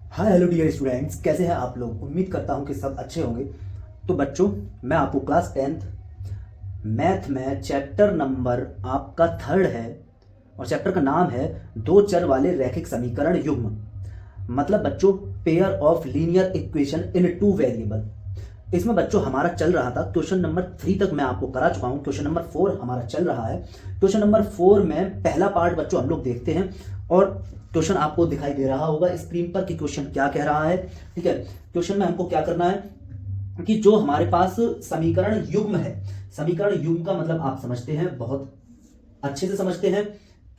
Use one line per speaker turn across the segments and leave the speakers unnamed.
Hi hello dear students, कैसे हैं आप लोग। उम्मीद करता हूं कि सब अच्छे होंगे। तो बच्चों, मैं आपको क्लास 10th मैथ में चैप्टर नंबर आपका 3rd है और चैप्टर का नाम है दो चर वाले रैखिक समीकरण युग्म। मतलब बच्चों, pair of linear equation in two variable. इसमें बच्चों हमारा चल रहा था क्वेश्चन नंबर 3 तक मैं आपको करा चुका हूं। क्वेश्चन नंबर 4 हमारा चल रहा है। क्वेश्चन नंबर 4 में पहला पार्ट बच्चों हम लोग देखते हैं और क्वेश्चन आपको दिखाई दे रहा होगा स्क्रीन पर कि क्वेश्चन क्या कह रहा है। ठीक है, क्वेश्चन में हमको क्या करना है कि जो हमारे पास समीकरण युग्म है, समीकरण युग्म का मतलब आप समझते हैं, बहुत अच्छे से समझते हैं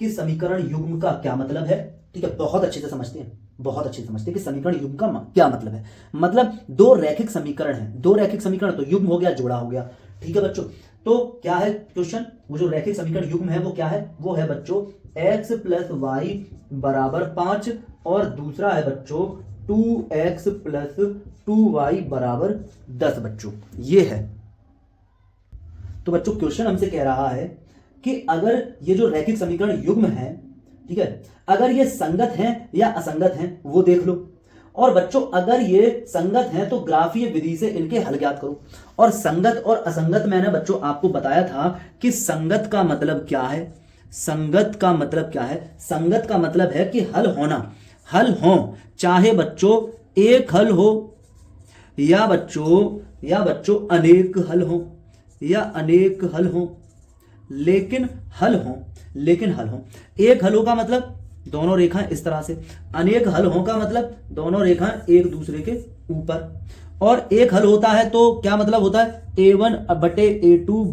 कि समीकरण युग्म का क्या मतलब है। ठीक है, बहुत अच्छे से समझते हैं, बहुत अच्छे से समझते हैं कि समीकरण युग्म का क्या मतलब है। मतलब दो रैखिक समीकरण है, दो रैखिक समीकरण तो युग्म हो गया, जोड़ा हो गया। ठीक है बच्चों, तो क्या है क्वेश्चन, वो जो रैखिक समीकरण युग्म है वो क्या है, वो है बच्चों x प्लस वाई बराबर 5 और दूसरा है बच्चों 2x प्लस 2y बराबर 10। बच्चों ये है। तो बच्चों क्वेश्चन हमसे कह रहा है कि अगर ये जो रैखिक समीकरण युग्म है, ठीक है, अगर ये संगत हैं या असंगत हैं वो देख लो। और बच्चों अगर ये संगत हैं तो ग्राफीय विधि से इनके हल ज्ञात करो। और संगत और असंगत मैंने बच्चों आपको बताया था कि संगत का मतलब क्या है। संगत का मतलब क्या है? संगत का मतलब है कि हल होना, हल हो, चाहे बच्चों एक हल हो या बच्चों अनेक हल हो, या अनेक हल हो, लेकिन हल हो, लेकिन हल हो। एक हल हो का मतलब दोनों रेखाएं इस तरह से, अनेक हल हो का मतलब दोनों रेखाएं एक दूसरे के ऊपर। और एक हल होता है तो क्या मतलब होता है, a1 बटे a2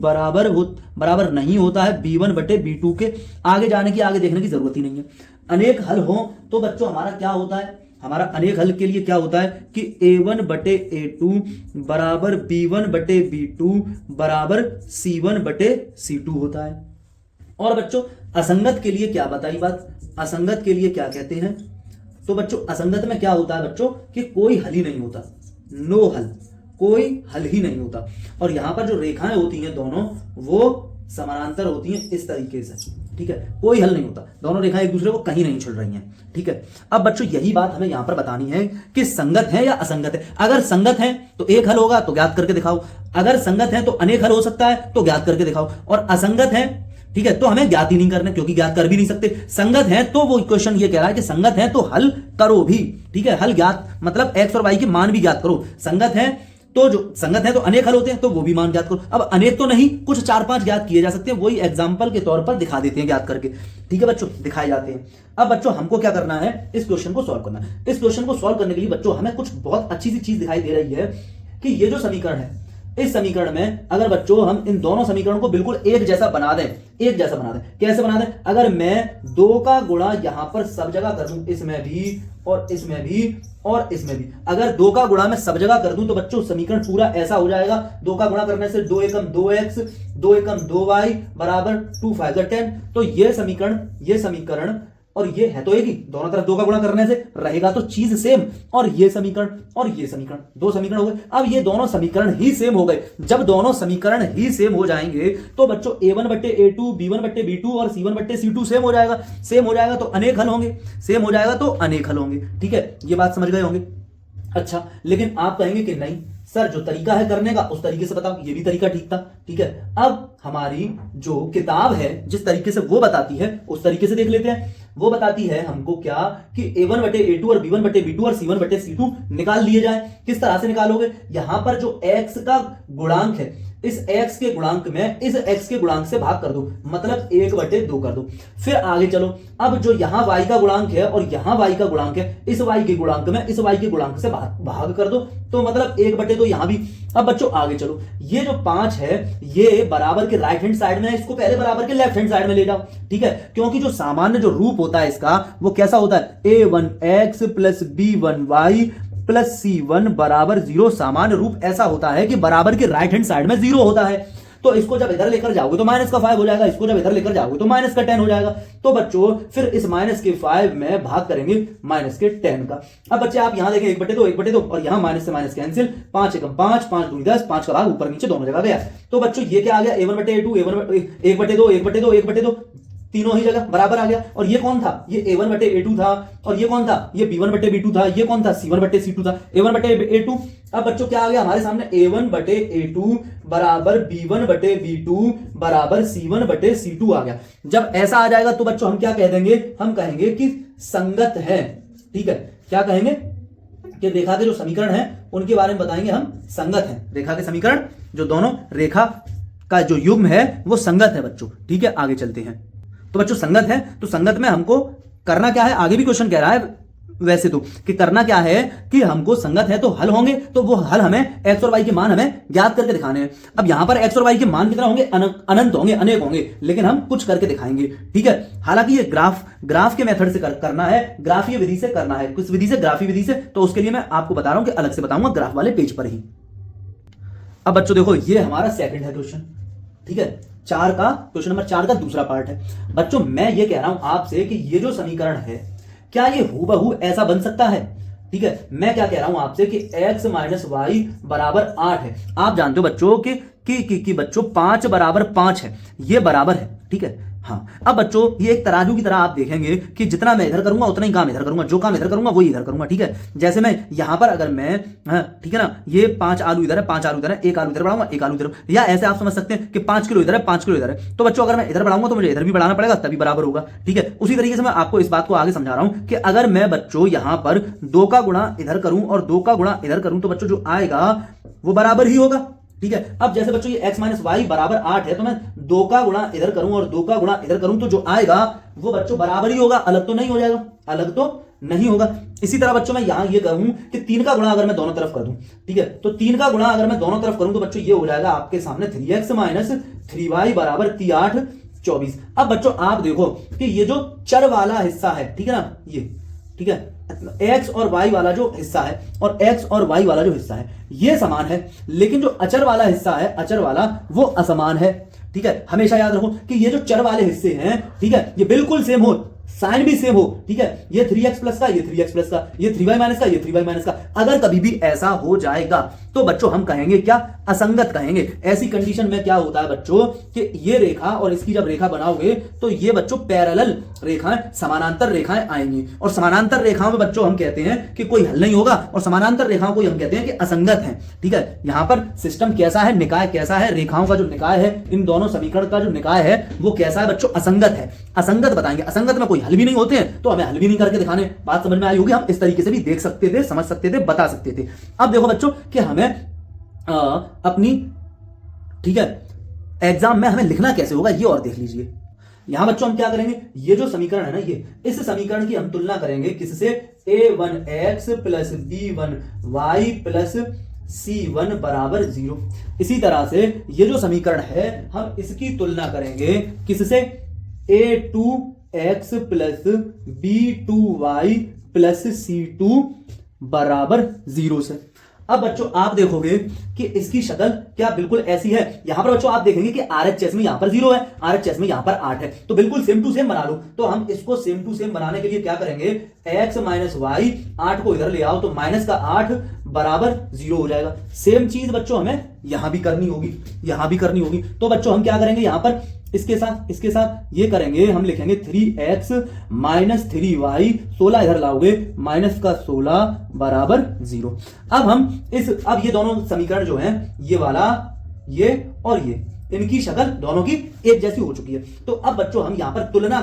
बराबर नहीं होता है b1 बटे b2 के। आगे जाने की, आगे देखने की जरूरत ही नहीं है। अनेक हल हो तो बच्चों हमारा क्या होता है, हमारा अनेक हल के लिए क्या होता है कि a1 बटे a2 बराबर b1 बटे b2 बराबर c1 बटे c2 होता है। और बच्चों असंगत के लिए क्या बताई बात, असंगत के लिए क्या कहते हैं। तो बच्चों असंगत में क्या होता है बच्चों कि कोई हल ही नहीं होता, नो हल, कोई हल ही नहीं होता। और यहां पर जो रेखाएं होती हैं दोनों वो समानांतर होती हैं इस तरीके से। ठीक है, कोई हल नहीं होता, दोनों रेखाएं एक दूसरे को कहीं नहीं छुड़ रही हैं। ठीक है, अब बच्चों यही बात हमें यहां पर बतानी है कि संगत है या असंगत है। अगर संगत है तो एक हल होगा तो ज्ञात करके दिखाओ, अगर संगत है तो अनेक हल हो सकता है तो ज्ञात करके दिखाओ, और असंगत है, ठीक है, तो हमें ज्ञात ही नहीं करना क्योंकि ज्ञात कर भी नहीं सकते। संगत है तो वो क्वेश्चन ये कह रहा है कि संगत है तो हल करो भी। ठीक है, हल ज्ञात मतलब x और y के मान भी ज्ञात करो। संगत है तो जो संगत है तो अनेक हल होते हैं तो वो भी मान ज्ञात करो। अब अनेक तो नहीं, कुछ 4-5 ज्ञात किए जा सकते हैं, वही एग्जांपल के तौर पर दिखा देते हैं ज्ञात करके। ठीक है बच्चों, दिखाए जाते हैं। अब बच्चों हमको क्या करना है, इस क्वेश्चन को सॉल्व करना है। इस क्वेश्चन को सॉल्व करने के लिए बच्चों हमें कुछ बहुत अच्छी सी चीज दिखाई दे रही है कि ये जो समीकरण है, इस समीकरण में अगर बच्चों हम इन दोनों समीकरणों को बिल्कुल एक जैसा बना दें, एक जैसा बना दें, कैसे बना दें, अगर मैं 2 का गुणा यहां पर सब जगह कर दूं, इसमें भी और इसमें भी और इसमें भी, अगर 2 का गुणा मैं सब जगह कर दूं तो बच्चों समीकरण पूरा ऐसा हो जाएगा। 2 का गुणा करने से 2 एकम 2x, 2 एकम 2y बराबर 2 5 10। तो ये समीकरण और ये है तो एक ही, दोनों तरफ 2 का गुणा करने से रहेगा तो चीज सेम। और ये समीकरण और ये समीकरण, दो समीकरण हो गए। अब ये दोनों समीकरण ही सेम हो गए। जब दोनों समीकरण ही सेम हो जाएंगे तो बच्चों a1 बट्टे a2, b1 बट्टे b2 और c1 बट्टे c2 सेम हो जाएगा। सेम हो जाएगा तो अनेक हल होंगे, सेम हो जाएगा तो अनेक हल होंगे। ठीक है, ये बात समझ गए होंगे। अच्छा, लेकिन आप कहेंगे कि नहीं सर, जो तरीका है करने का उस तरीके से बताओ, ये भी तरीका ठीक था। ठीक है, अब हमारी जो किताब है जिस तरीके से वो बताती है उस तरीके से देख लेते हैं। वो बताती है हमको क्या कि a1 बटे a2 और b1 बटे b2 और c1 बटे c2 निकाल लिए जाए। किस तरह से निकालोगे, यहां पर जो x का गुणांक है, इस x के गुणांक में इस x के गुणांक से भाग कर दो, मतलब 1 बटे 2 कर दो। फिर आगे चलो, अब जो यहां y का गुणांक है और यहां y का गुणांक है, इस y के गुणांक में इस y के गुणांक से भाग कर दो, तो मतलब 1 बटे 2 यहां भी। अब बच्चों आगे चलो, ये जो 5 है ये बराबर के राइट हैंड साइड में है, इसको पहले बराबर के लेफ्ट हैंड साइड में ले जाओ। ठीक है, क्योंकि जो सामान्य जो रूप होता है इसका वो कैसा होता है, a1x plus b1y plus c1 बराबर 0। सामान्य रूप ऐसा होता है कि बराबर के राइट हैंड साइड में 0 होता है। तो इसको जब इधर लेकर जाओगे तो माइनस का 5 हो जाएगा, इसको जब इधर लेकर जाओगे तो माइनस का 10 हो जाएगा। तो बच्चों फिर इस माइनस के 5 में भाग करेंगे माइनस के 10 का। अब बच्चे आप यहां देखें 1 बटे 2 1 बटे 2 और यहां माइनस से माइनस कैंसिल, 5 एकम 5, 5 दूनी 10, 5 का भाग ऊपर नीचे दोनों जगह गया। तो बच्चों ये क्या आ गया, a1 बटे a2, 1 बटे 2 1 बटे 2 1 बटे 2 तीनों ही जगह बराबर आ गया। और ये कौन था, ये a1 बटे a2 था, और ये कौन था, ये b1 बटे b2 था, ये कौन था, c1 बटे c2 था, a1 बटे a2। अब बच्चों क्या आ गया हमारे सामने, a1 बटे a2 बराबर b1 बटे b2 बराबर c1 बटे c2 आ गया। जब ऐसा आ जाएगा तो बच्चों हम क्या कह देंगे, हम कहेंगे कि संगत है। ठीक है, क्या कहेंगे कि रेखा के जो समीकरण है उनके बारे में बताएंगे हम संगत है। रेखा के समीकरण जो दोनों रेखा का जो युग्म है वो संगत है बच्चों। ठीक है, आगे चलते हैं। तो बच्चों संगत है, तो संगत में हमको करना क्या है, आगे भी क्वेश्चन कह रहा है वैसे तो कि करना क्या है कि हमको संगत है तो हल होंगे, तो वो हल हमें एक्स और वाई के मान हमें ज्ञात करके दिखाने हैं। अब यहां पर एक्स और वाई के मान कितना होंगे, अनंत होंगे, अनेक होंगे, लेकिन हम कुछ करके दिखाएंगे। ठीक है, हालांकि ये ग्राफ के मेथड से करना है, ग्राफीय विधि से करना है। किस विधि से, ग्राफीय विधि से। तो उसके लिए मैं आपको बता रहा हूं कि अलग से बताऊंगा ग्राफ वाले पेज पर ही। अब बच्चों देखो, ये हमारा सेकंड है क्वेश्चन। ठीक है, क्वेश्चन नंबर 4 का दूसरा पार्ट है। बच्चों मैं ये कह रहा हूं आपसे कि ये जो समीकरण है क्या ये हूबहू ऐसा बन सकता है। ठीक है, मैं क्या कह रहा हूं आपसे कि x माइनस वाई बराबर 8 है। आप जानते हो बच्चों कि बच्चों 5 बराबर 5 है, ये बराबर है। ठीक है, हाँ। अब बच्चों ये एक तराजू की तरह आप देखेंगे कि जितना मैं इधर करूंगा उतना ही काम इधर करूंगा, जो काम इधर करूंगा वही इधर करूंगा। ठीक है, जैसे मैं यहां पर अगर मैं, ठीक है ना, ये 5 आलू इधर है, 5 आलू इधर है, 1 आलू इधर बढ़ाऊंगा, 1 आलू इधर, या ऐसे आप समझ सकते हैं कि 5 किलो इधर है, 5 किलो इधर है। तो बच्चों अगर मैं इधर बढ़ाऊंगा तो मुझे इधर भी बढ़ाना पड़ेगा, तभी बराबर होगा। ठीक है, उसी तरीके से मैं आपको इस बात को आगे समझा रहा हूं कि अगर मैं बच्चों यहां पर 2 का गुणा इधर करूं और 2 का गुणा इधर करूं तो बच्चों जो आएगा वो बराबर ही होगा। ठीक है, अब जैसे बच्चों ये x माइनस वाई बराबर 8 है, तो मैं 2 का गुणा इधर करूं और 2 का गुणा इधर करूं तो जो आएगा वो बच्चों बराबर ही होगा, अलग तो नहीं हो जाएगा, अलग तो नहीं होगा। इसी तरह बच्चों मैं यहां ये कहूं कि 3 का गुणा अगर मैं दोनों तरफ कर दूं, ठीक है, तो 3 का गुणा अगर मैं दोनों तरफ करूं तो बच्चों ये हो जाएगा आपके सामने 3x माइनस 3y बराबर 8 24। अब बच्चों आप देखो कि ये जो चर वाला हिस्सा है, ठीक है ना, ये ठीक है, x और y वाला जो हिस्सा है और x और y वाला जो हिस्सा है ये समान है, लेकिन जो अचर वाला हिस्सा है, अचर वाला, वो असमान है। ठीक है, हमेशा याद रखो कि ये जो चर वाले हिस्से हैं, ठीक है, ये बिल्कुल सेम हो, साइन भी सेम हो। ठीक है, ये 3x प्लस का, ये 3x प्लस का, ये 3y माइनस का, ये 3y माइनस का। अगर कभी भी ऐसा हो जाएगा तो बच्चों हम कहेंगे क्या, असंगत कहेंगे। ऐसी कंडीशन में क्या होता है बच्चों कि ये रेखा और इसकी जब रेखा बनाओगे तो ये बच्चों पैरेलल रेखाएं, समानांतर रेखाएं आएंगी, और समानांतर रेखाओं में बच्चों हम कहते हैं कि कोई हल नहीं होगा, और समानांतर रेखाओं को हम कहते हैं कि असंगत है। ठीक है, यहां पर सिस्टम कैसा है, निकाय कैसा है, रेखाओं का जो निकाय है, इन दोनों समीकरण का जो निकाय है वो कैसा है बच्चों, असंगत है। असंगत बताएंगे, असंगत में कोई हल भी नहीं होते हैं तो हमें हल भी नहीं करके दिखाने। बात समझ में आई होगी, हम इस तरीके से भी देख सकते थे, समझ सकते थे, बता सकते थे। अब देखो बच्चों कि हमें अपनी, ठीक है, एग्जाम में हमें लिखना कैसे होगा ये और देख लीजिए। यहां बच्चों हम क्या करेंगे, ये जो समीकरण है ना, ये इस समीकरण की हम तुलना करेंगे किससे, a1x plus b1y plus c1 बराबर 0। इसी तरह से ये जो समीकरण है हम इसकी तुलना करेंगे किससे, a2x plus b2y plus c2 बराबर 0 से। अब बच्चों आप देखोगे कि इसकी शक्ल क्या बिल्कुल ऐसी है। यहां पर बच्चों आप देखेंगे कि RHS में यहां पर 0 है, RHS में यहां पर 8 है, तो बिल्कुल सेम टू सेम बना लो। तो हम इसको सेम टू सेम बनाने के लिए क्या करेंगे, x माइनस वाई, 8 को इधर ले आओ तो माइनस का 8 बराबर 0 हो जाएगा। सेम चीज बच्चों हमें यहां भी करनी होगी, यहां भी करनी होगी। तो बच्चों हम क्या करेंगे, यहां पर इसके साथ ये करेंगे, हम लिखेंगे 3x माइनस 3y, 16 इधर लाओगे, माइनस का 16 बराबर 0। अब ये दोनों समीकरण जो हैं, ये वाला, ये और ये, इनकी शक्ल दोनों की एक जैसी हो चुकी है। तो अब बच्चों हम यहां पर तुलना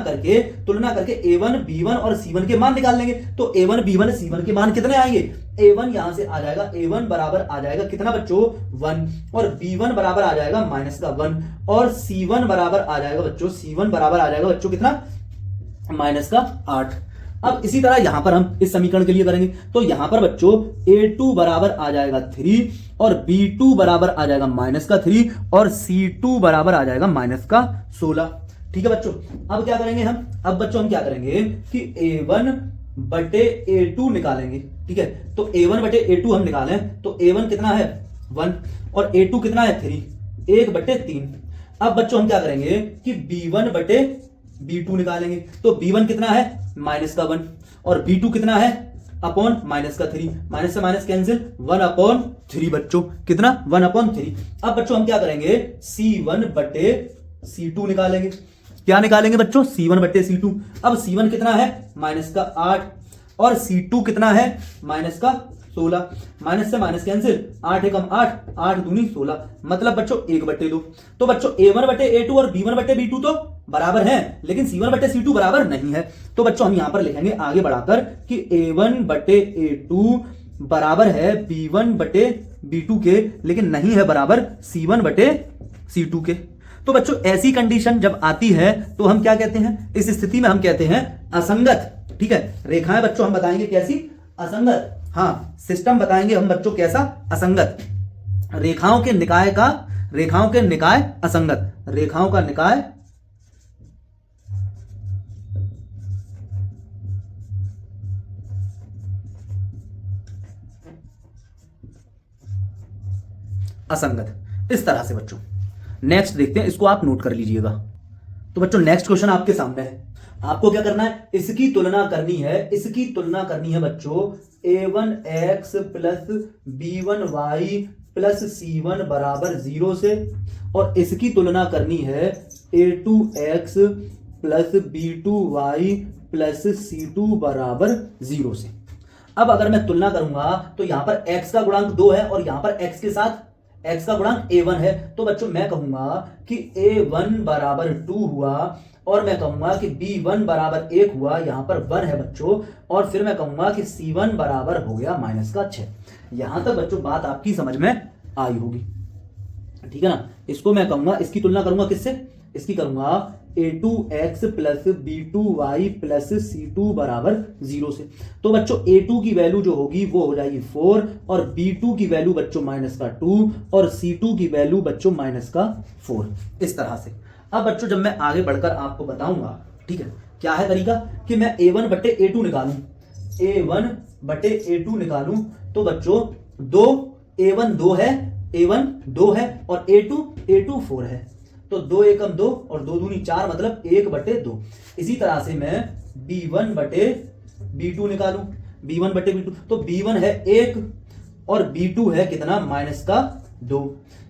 करके a1 b1 और c1 के मान निकाल लेंगे। तो a1 b1 c1 के मान कितने आएंगे, a1 यहां से आ जाएगा, a1 बराबर आ जाएगा कितना बच्चों, 1, और b1 बराबर आ जाएगा माइनस का 1, और c1 बराबर आ जाएगा बच्चों, c1 बराबर आ जाएगा बच्चों कितना, माइनस का 8। अब इसी तरह यहां पर हम इस समीकरण के लिए करेंगे, तो यहां पर बच्चों a2 बराबर आ जाएगा 3, और b2 बराबर आ जाएगा माइनस का 3, और c2 बराबर आ जाएगा माइनस का 16। ठीक है बच्चों, अब क्या करेंगे हम, अब बच्चों हम क्या करेंगे कि a1 बटे a2 निकालेंगे। ठीक है, तो a1 बटे a2 हम निकालें तो a1 कितना है 1, और a2 कितना है 3, 1 बटे 3। अब बच्चों हम क्या करेंगे कि b1 बटे b2 निकालेंगे, तो b1 कितना है माइनस का 1, और b2 कितना है अपॉन माइनस का 3, माइनस से माइनस कैंसिल, 1/3 बच्चों, कितना 1/3। अब बच्चों हम क्या करेंगे, c1 बटे c2 निकालेंगे। क्या निकालेंगे बच्चों, C1 बटे C2। अब C1 कितना है, माइनस का 8, और C2 कितना है, माइनस का 16। माइनस से माइनस कैंसिल, 8 एकम 8, 8 दूनी 16, मतलब बच्चों 1/2। तो बच्चों A1 बटे A2 और B1 बटे B2 तो बराबर हैं, लेकिन C1 बटे C2 बराबर नहीं है। तो बच्चों हम यहां पर लिखेंगे आगे बढ़ाकर कि A1 बटे A2 बराबर है B1 बटे B2 के, लेकिन नहीं है बराबर C1 बटे C2 के। तो बच्चों ऐसी कंडीशन जब आती है तो हम क्या कहते हैं, इस स्थिति में हम कहते हैं असंगत। ठीक है, रेखाएं बच्चों हम बताएंगे कैसी, असंगत। हाँ, सिस्टम बताएंगे हम बच्चों कैसा, असंगत। रेखाओं के निकाय असंगत, रेखाओं का निकाय असंगत, इस तरह से बच्चों। नेक्स्ट देखते हैं, इसको आप नोट कर लीजिएगा। तो बच्चों नेक्स्ट क्वेश्चन आपके सामने है, आपको क्या करना है, इसकी तुलना करनी है बच्चों A1x plus B1y plus C1 बराबर 0 से, और इसकी तुलना करनी है A2x plus B2y plus C2 बराबर 0 से। अब अगर मैं तुलना करूंगा तो यहां पर x का गुणांक 2 है और यहां पर x के साथ x का गुणांक A1 है, तो बच्चों मैं कहूंगा कि A1 बराबर 2 हुआ, और मैं कहूंगा कि B1 बराबर 1 हुआ, यहां पर 1 है बच्चों, और फिर मैं कहूंगा कि C1 बराबर हो गया माइनस का 6। यहां तक बच्चों बात आपकी समझ में आई होगी, ठीक है ना। इसको मैं कहूंगा, इसकी तुलना करूंगा किससे, इसकी करूंगा A2x plus B2y plus C2 बराबर 0 से। तो बच्चों A2 की वैल्यू जो होगी वो हो जाएगी 4, और B2 की वैल्यू बच्चों माइनस का 2, और C2 की वैल्यू बच्चों माइनस का 4, इस तरह से। अब बच्चों जब मैं आगे बढ़कर आपको बताऊंगा, ठीक है, क्या है तरीका कि मैं A1 बटे A2 निकालूं, A1 बटे A2 निकालूं, तो बच्चों A1 2 है और A2 4 है, तो 2 एकम 2 और 2 दूनी 4, मतलब 1/2। इसी तरह से मैं B1 बटे B2 निकालूं, B1 बटे B2, तो B1 है 1 और B2 है कितना, माइनस का 2,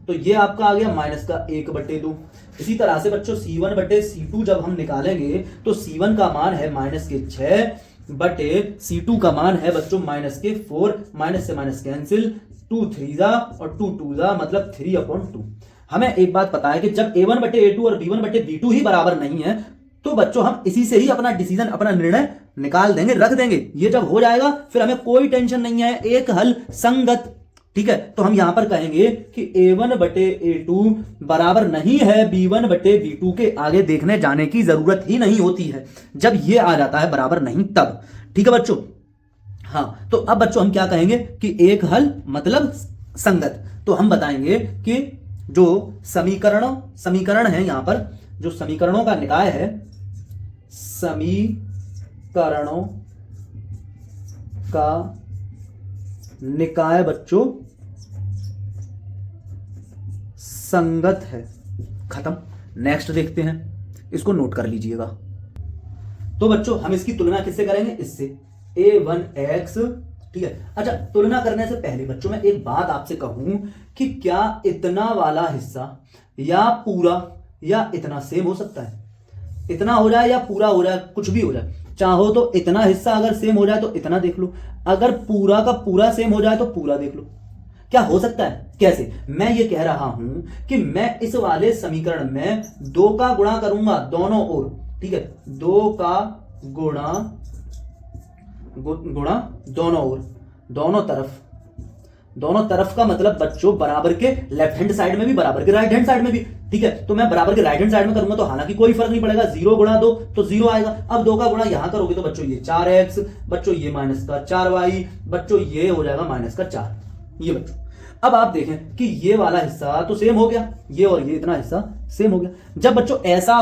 तो ये आपका आ गया माइनस का 1/2। इसी तरह से बच्चों C1 बटे C2 जब हम निकालेंगे तो C1 का मान है माइनस के 6 बटे C2 का मान है बच्चों माइनस के 4, माइनस से माइनस कैंसिल, 2 3 और 2 2 मतलब 3/2। हमें एक बात पता है कि जब A1 बटे A2 और B1 बटे B2 ही बराबर नहीं है, तो बच्चों हम इसी से ही अपना डिसीजन, अपना निर्णय निकाल देंगे, रख देंगे। ये जब हो जाएगा फिर हमें कोई टेंशन नहीं है, एक हल संगत, ठीक है। तो हम यहां पर कहेंगे कि A1 बटे A2 बराबर नहीं है B1 बटे B2 के, आगे देखने जाने की जरूरत ही नहीं होती है, जब ये आ जाता है बराबर नहीं तब, ठीक है बच्चों। हाँ, तो अब बच्चों हम क्या कहेंगे कि एक हल मतलब संगत। तो हम बताएंगे कि जो समीकरण है, यहां पर जो समीकरणों का निकाय है, समीकरणों का निकाय बच्चों संगत है, खत्म। नेक्स्ट देखते हैं, इसको नोट कर लीजिएगा। तो बच्चों हम इसकी तुलना किससे करेंगे, इससे A1x, ठीक है। अच्छा, तुलना करने से पहले बच्चों मैं एक बात आपसे कहूं कि क्या इतना वाला हिस्सा या पूरा या इतना सेम हो सकता है, इतना हो जाए या पूरा हो जाए, कुछ भी हो जाए। चाहो तो इतना हिस्सा अगर सेम हो जाए तो इतना देख लो, अगर पूरा का पूरा सेम हो जाए तो पूरा देख लो। क्या हो सकता है, कैसे? मैं ये कह रहा हूं कि मैं इस वाले समीकरण में 2 का गुणा करूंगा दोनों ओर, ठीक है, 2 का गुणा दोनों ओर, दोनों तरफ का मतलब बच्चों बराबर के लेफ्ट हैंड साइड में भी, बराबर के राइट हैंड साइड में भी, ठीक है। तो मैं बराबर के राइट हैंड साइड में करूंगा तो हालांकि कोई फर्क नहीं पड़ेगा, 0 गुणा 2 तो 0 आएगा। अब 2 का गुणा यहां करोगे तो बच्चों ये 4x, बच्चों ये माइनस का 4y, बच्चों ये हो जाएगा माइनस का 4, ये बच्चों। अब आप देखें कि ये वाला हिस्सा तो सेम हो गया, ये और ये इतना हिस्सा सेम हो गया। जब बच्चों ऐसा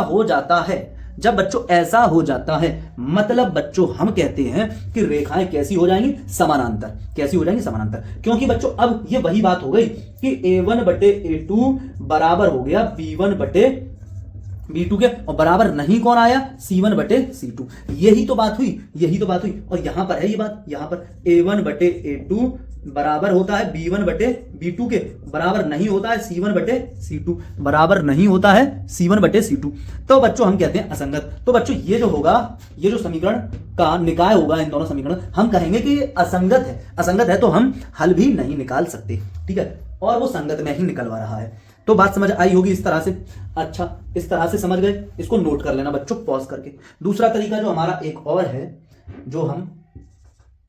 हो जाता है, मतलब बच्चों हम कहते हैं कि रेखाएं कैसी हो जाएंगी, समानांतर। कैसी हो जाएंगी, समानांतर। क्योंकि बच्चों अब ये वही बात हो गई कि A1 बटे A2 बराबर हो गया B1 बटे B2 के, और बराबर नहीं कौन आया, C1 बटे C2। यही तो बात हुई। और यहां पर है ये बात, यहां पर A1 बटे A2 बराबर होता है B1 बटे B2 के, बराबर नहीं होता है C1 बटे C2, बराबर नहीं होता है C1 बटे C2, तो बच्चों हम कहते हैं असंगत। तो बच्चों ये जो होगा, ये जो समीकरण का निकाय होगा, इन दोनों समीकरण हम कहेंगे कि असंगत है। असंगत है तो हम हल भी नहीं निकाल सकते, ठीक है, और वो संगत में ही निकलवा रहा है। तो बात समझ आई होगी इस तरह से। अच्छा, इस तरह से समझ गए, इसको नोट कर लेना बच्चों पॉज करके। दूसरा तरीका जो हमारा एक और है, जो हम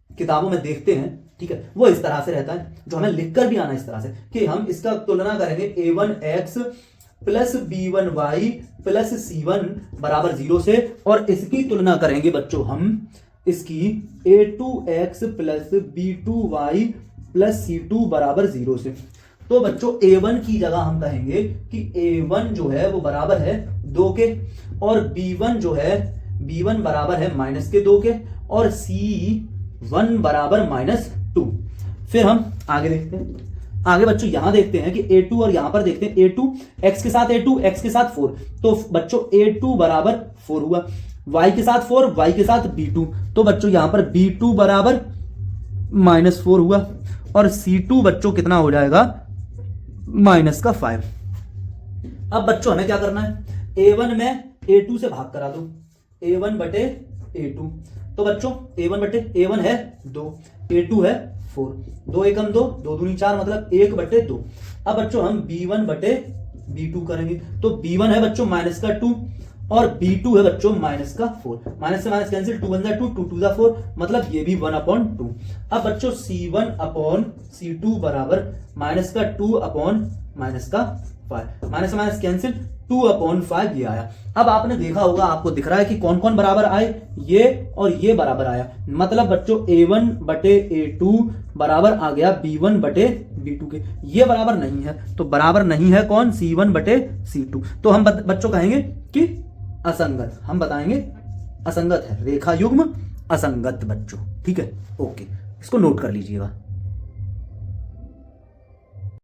किताबों में देखते हैं, ठीक है, वो इस तरह से रहता है, जो हमें लिखकर भी आना इस तरह से कि हम इसका तुलना करेंगे a1x plus b1y plus c1 बराबर 0 से, और इसकी तुलना करेंगे बच्चों हम इसकी a2x plus b2y plus c2 बराबर 0 से। तो बच्चों a1 की जगह हम कहेंगे कि a1 जो है वो बराबर है 2 के, और b1 जो है b1 बराबर है -2 के, और c1 बराबर -2। फिर हम आगे देखते हैं। आगे बच्चों यहां देखते हैं कि a2 और यहां पर देखते हैं a2 x के साथ a2 x के साथ 4, तो बच्चों a2 बराबर 4 हुआ, y के साथ 4 y के साथ b2, तो बच्चों यहां पर b2 बराबर -4 हुआ, और c2 बच्चों कितना हो जाएगा -5। अब बच्चों हमें क्या करना है, a1 में a2 से भाग करा दो, a1 बटे a2, तो बच्चों a1 बटे a1 है 2, a2 है 4, 2 एकम 2, 2 दूनी 4, मतलब 1 बटे 2। अब बच्चों हम b1 बटे b2 करेंगे, तो b1 है बच्चों -2 और b2 है बच्चों -4, माइनस से माइनस कैंसिल, 2 1 2, 2 2 4, मतलब ये भी 1/2। अब बच्चों c1/c2 बराबर -2/-5, माइनस से माइनस कैंसिल, 2/5 ये आया। अब आपने देखा होगा, आपको दिख रहा है कि कौन कौन बराबर आए, ये और ये बराबर आया, मतलब बच्चों a1 बटे a2 बराबर आ गया b1 बटे b2 के। ये बराबर नहीं है, तो बराबर नहीं है कौन, c1 बटे c2, तो हम बच्चों कहेंगे कि असंगत, हम बताएंगे असंगत है, रेखा युग्म असंगत बच्चों, ठीक है, ओके, इसको नोट कर लीजिएगा।